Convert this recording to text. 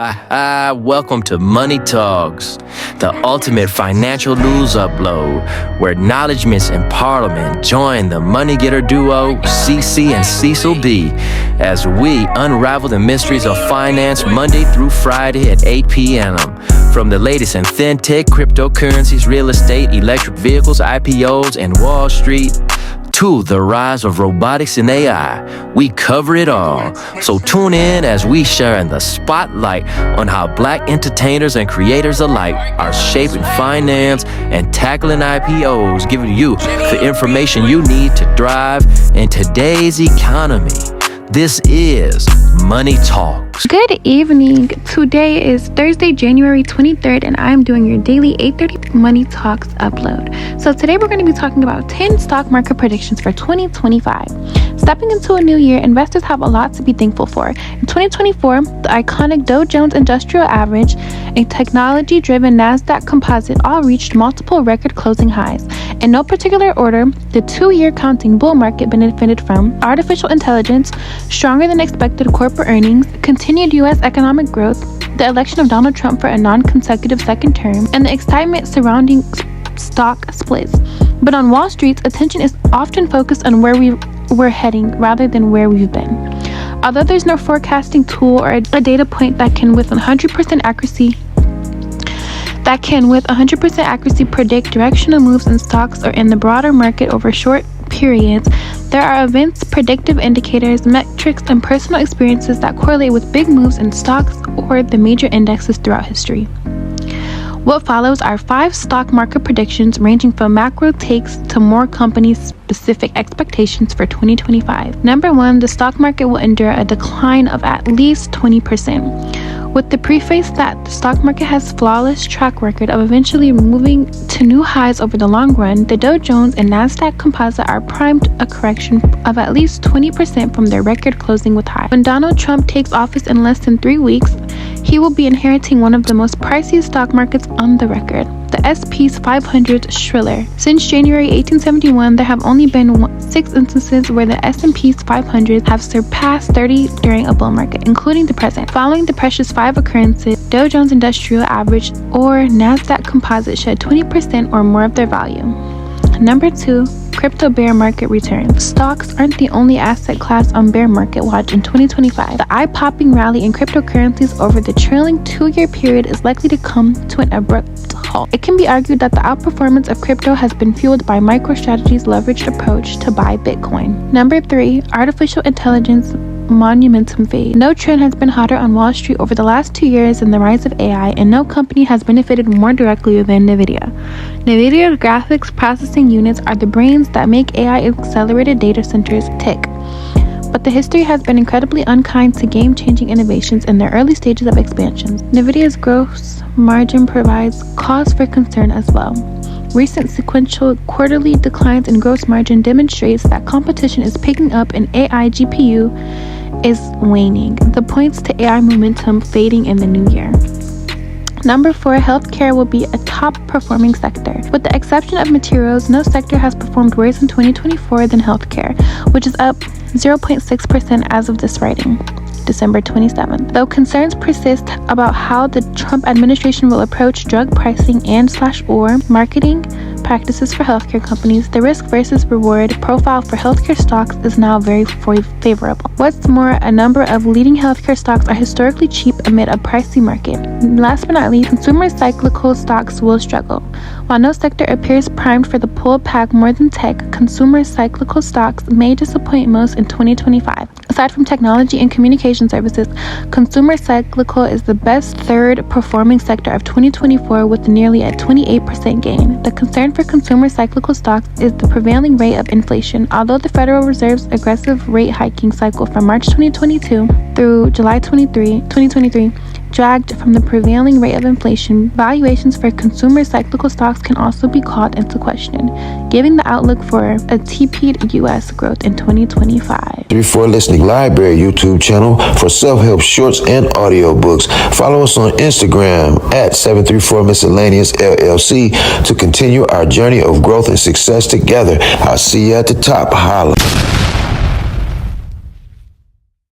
Welcome to Money Talks, the ultimate financial news upload, where knowledge meets in Parliament join the money getter duo, CC and Cecil B, as we unravel the mysteries of finance Monday through Friday at 8 p.m. From the latest in fintech, cryptocurrencies, real estate, electric vehicles, IPOs, and Wall Street, to the rise of robotics and AI, we cover it all. So tune in as we shine the spotlight on how Black entertainers and creators alike are shaping finance and tackling IPOs, giving you the information you need to thrive in today's economy. This is Money Talks. Good evening. Today is Thursday, January 23rd, and I'm doing your daily 8:30 Money Talks upload. So today we're going to be talking about 10 stock market predictions for 2025. Stepping into a new year, investors have a lot to be thankful for. In 2024, the iconic Dow Jones Industrial Average and technology-driven NASDAQ Composite all reached multiple record closing highs. In no particular order, the two-year counting bull market benefited from artificial intelligence, stronger than expected corporate earnings, continued U.S. economic growth, the election of Donald Trump for a non-consecutive second term, and the excitement surrounding stock splits. But on Wall Street, attention is often focused on where we're heading rather than where we've been. Although there's no forecasting tool or a data point that can with 100% accuracy predict directional moves in stocks or in the broader market over short periods, there are events, predictive indicators, metrics, and personal experiences that correlate with big moves in stocks or the major indexes throughout history. What follows are 5 stock market predictions ranging from macro takes to more company-specific expectations for 2025. Number 1, the stock market will endure a decline of at least 20%. With the preface that the stock market has flawless track record of eventually moving to new highs over the long run, the Dow Jones and NASDAQ Composite are primed a correction of at least 20% from their record closing with highs. When Donald Trump takes office in less than 3 weeks, he will be inheriting one of the most pricey stock markets on the record, the S&P's 500 Shriller. Since January 1871, there have only been 6 instances where the S&P's 500 have surpassed 30 during a bull market, including the present. Following the precious 5 occurrences, Dow Jones Industrial Average or NASDAQ Composite shed 20% or more of their value. Number 2, crypto bear market returns. Stocks aren't the only asset class on bear market watch in 2025. The eye-popping rally in cryptocurrencies over the trailing 2-year period is likely to come to an abrupt halt. It can be argued that the outperformance of crypto has been fueled by MicroStrategy's leveraged approach to buy Bitcoin. Number 3, artificial intelligence momentum fade. No trend has been hotter on Wall Street over the last 2 years than the rise of AI, and no company has benefited more directly than NVIDIA. NVIDIA graphics processing units are the brains that make AI accelerated data centers tick. But the history has been incredibly unkind to game-changing innovations in their early stages of expansions. NVIDIA's gross margin provides cause for concern as well. Recent sequential quarterly declines in gross margin demonstrates that competition is picking up and AI GPU is waning. The points to AI momentum fading in the new year. Number 4, healthcare will be a top performing sector. With the exception of materials, no sector has performed worse in 2024 than healthcare, which is up 0.6% as of this writing, December 27th. Though concerns persist about how the Trump administration will approach drug pricing and/or marketing practices for healthcare companies, the risk versus reward profile for healthcare stocks is now very favorable. What's more, a number of leading healthcare stocks are historically cheap amid a pricey market. Last but not least, consumer cyclical stocks will struggle. While no sector appears primed for the pullback more than tech, consumer cyclical stocks may disappoint most in 2025. Aside from technology and communication services, consumer cyclical is the best third performing sector of 2024 with nearly a 28% gain. The concern for consumer cyclical stocks is the prevailing rate of inflation. Although the Federal Reserve's aggressive rate hiking cycle from March 2022 through July 2023 dragged from the prevailing rate of inflation, valuations for consumer cyclical stocks can also be called into question, giving the outlook for a tepid U.S. growth in 2025. 34 Listening Library YouTube channel for self-help shorts and audiobooks. Follow us on Instagram at 734 Miscellaneous LLC to continue our journey of growth and success together. I'll see you at the top. Holla.